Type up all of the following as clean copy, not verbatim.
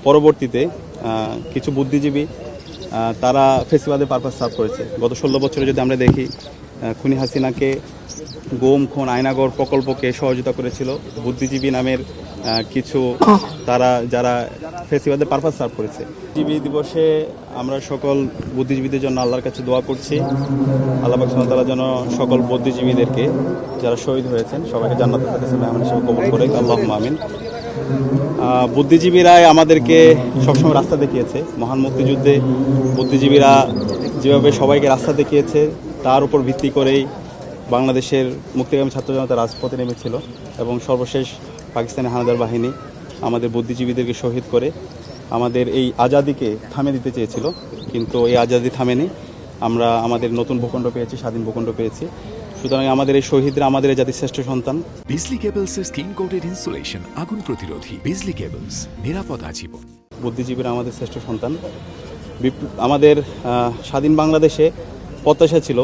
পরবর্তীতে কিছু বুদ্ধিজীবী তারা ফেসিবাদের পারপাস সার্ভ করেছে। গত 16 বছরে যদি আমরা দেখি, খুনি হাসিনাকে গুম, খুন, আয়নাগর প্রকল্পকে সহযোগিতা করেছিল বুদ্ধিজীবী নামের কিছু তারা, যারা ফেসিবাদের পারপাস সার্ভ করেছে। বুদ্ধিজীবী দিবসে আমরা সকল বুদ্ধিজীবীদের জন্য আল্লাহর কাছে দোয়া করছি। আল্লাহ পাক সুবহানাহু ওয়া তাআলা যেন সকল বুদ্ধিজীবীদেরকে যারা শহীদ হয়েছেন সবাইকে জান্নাতুল ফেরদৌসে মেহমান হিসেবে কবুল করে, আল্লাহুম্মা আমিন। বুদ্ধিজীবীরাই আমাদেরকে সবসময় রাস্তা দেখিয়েছে। মহান মুক্তিযুদ্ধে বুদ্ধিজীবীরা যেভাবে সবাইকে রাস্তা দেখিয়েছে, তার উপর ভিত্তি করেই বাংলাদেশের মুক্তিকামী ছাত্র জনতা রাজপথে নেমেছিল এবং সর্বশেষ পাকিস্তানি হানাদার বাহিনী আমাদের বুদ্ধিজীবীদেরকে শহীদ করে আমাদের এই আজাদিকে থামিয়ে দিতে চেয়েছিল, কিন্তু এই আজাদি থামেনি। আমরা আমাদের নতুন ভূখণ্ড পেয়েছি, স্বাধীন ভূখণ্ড পেয়েছি। সুতরাং আমাদের এই শহীদরা আমাদের এই জাতির শ্রেষ্ঠ সন্তান। বিজলি কেবলস এর স্কিন কোটেড ইনসুলেশন আগুন প্রতিরোধী। বিজলি কেবলস, নিরাপদ আজীবন। বুদ্ধিজীবীরা আমাদের শ্রেষ্ঠ সন্তান। আমাদের স্বাধীন বাংলাদেশে প্রত্যাশা ছিল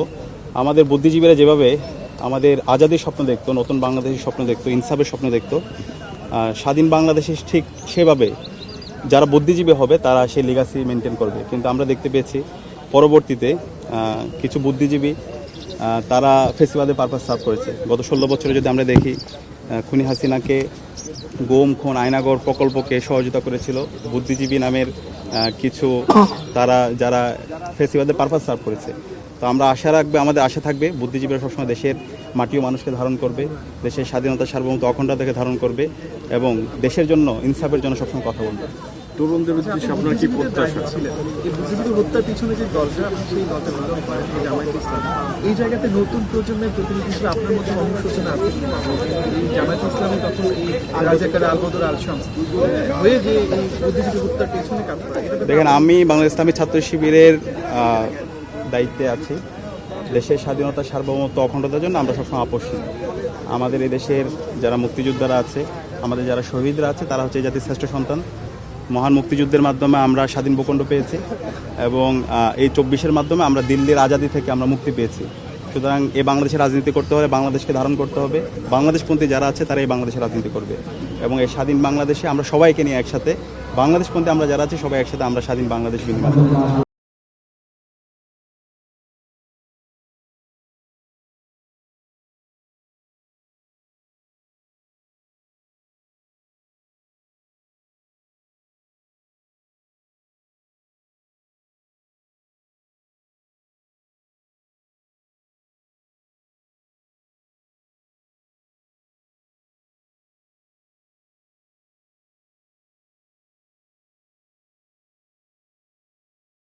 আমাদের বুদ্ধিজীবীরা যেভাবে আমাদের আজাদির স্বপ্ন দেখতো, নতুন বাংলাদেশের স্বপ্ন দেখতো, ইনসাফের স্বপ্ন দেখতো, স্বাধীন বাংলাদেশে ঠিক সেভাবে যারা বুদ্ধিজীবী হবে তারা সেই লিগাসি মেনটেন করবে। কিন্তু আমরা দেখতে পেয়েছি পরবর্তীতে কিছু বুদ্ধিজীবী তারা ফেসিবাদের পারপাস সার্ভ করেছে। গত 16 বছরে যদি আমরা দেখি, খুনি হাসিনাকে গুম, খুন, আয়নাগর প্রকল্পকে সহযোগিতা করেছিল বুদ্ধিজীবী নামের কিছু তারা, যারা ফেসিবাদের পারপাস সার্ভ করেছে। তো আমরা আশা রাখবে, আমাদের আশা থাকবে বুদ্ধিজীবীরা সবসময় দেশের মাটি ও মানুষকে ধারণ করবে, দেশের স্বাধীনতা, সার্বভৌমত্ব, অখণ্ডতাকে ধারণ করবে এবং দেশের জন্য, ইনসাফের জন্য সবসময় কথা বলবে। তরুণদের উদ্দেশ্যে আপনার কি প্রত্যাশা ছিল? এই বুদ্ধিজীবী হত্যার পিছনে যে দরজা, সেই দরজা বন্ধ করেন জামায়াত ইসলাম। এই জায়গাতে নতুন প্রজন্মের প্রতিনিধি হিসেবে আপনার মধ্যে অনুশোচনা আছে কিনা? এই জামায়াত ইসলামী তখন এই রাজাকার আলবদর আল শামস হয়ে যে এই বুদ্ধিজীবী হত্যার পেছনে কাজ করে। দেখেন, আমি বাংলাদেশ ইসলামী ছাত্র শিবিরের দায়িত্বে আছি। দেশের স্বাধীনতা, সার্বভৌমত্ব, অখণ্ডতার জন্য আমরা সবসময় আপোষহীন। আমাদের এই দেশের যারা মুক্তিযোদ্ধারা আছে, আমাদের যারা শহীদরা আছে, তারা হচ্ছে এই জাতির শ্রেষ্ঠ সন্তান। মহান মুক্তিযুদ্ধের মাধ্যমে আমরা স্বাধীন ভূখণ্ড পেয়েছি এবং এই 24-এর মাধ্যমে আমরা দিল্লির আজাদি থেকে আমরা মুক্তি পেয়েছি। সুতরাং এই বাংলাদেশের রাজনীতি করতে হলে বাংলাদেশকে ধারণ করতে হবে। বাংলাদেশপন্থী যারা আছে তারা এই বাংলাদেশের রাজনীতি করবে এবং এই স্বাধীন বাংলাদেশে আমরা সবাইকে নিয়ে একসাথে, বাংলাদেশপন্থী আমরা যারা আছি সবাই একসাথে আমরা স্বাধীন বাংলাদেশ বিনির্মাণ করব।